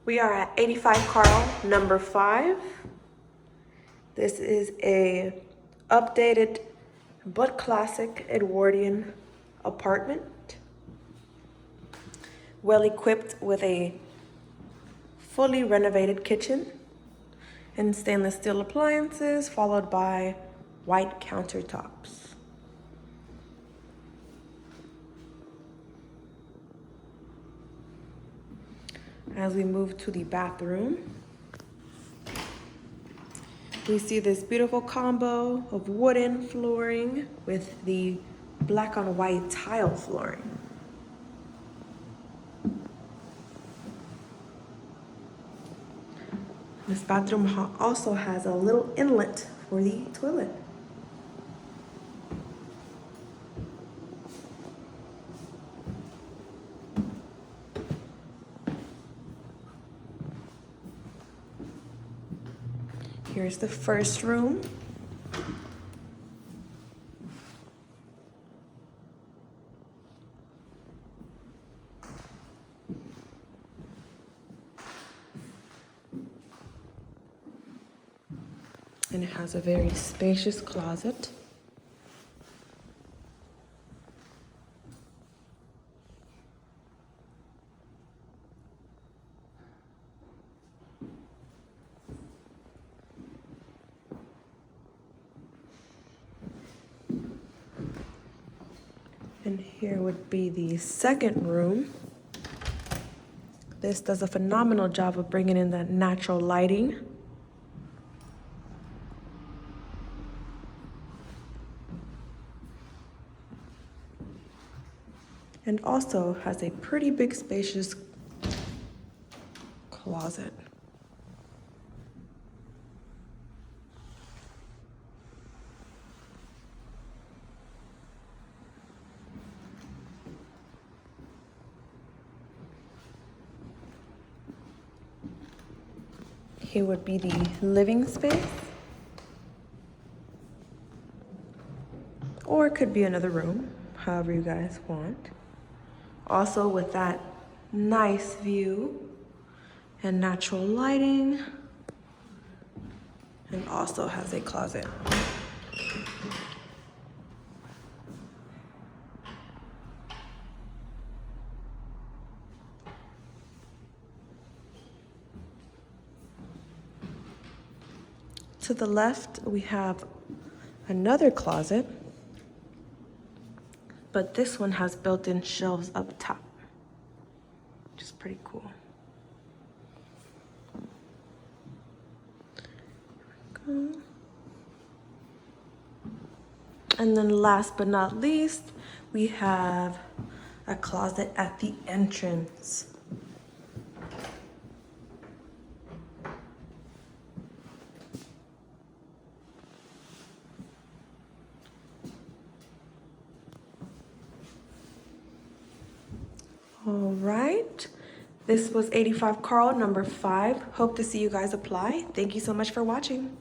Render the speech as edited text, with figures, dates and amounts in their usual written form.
We are at 85 Carl, number 5. This is a updated but classic Edwardian apartment. Well equipped with a fully renovated kitchen and stainless steel appliances, followed by white countertops. As we move to the bathroom, we see this beautiful combo of wooden flooring with the black on white tile flooring. This bathroom also has a little inlet for the toilet. Here's the first room. And it has a very spacious closet. And here would be the second room. This does a phenomenal job of bringing in that natural lighting. And also has a pretty big spacious closet. Here would be the living space. Or it could be another room, however you guys want. Also with that nice view and natural lighting. And also has a closet. To the left, we have another closet, but this one has built-in shelves up top, which is pretty cool. And then last but not least, we have a closet at the entrance. All right, this was 85 Carl, number 5. Hope to see you guys apply. Thank you so much for watching.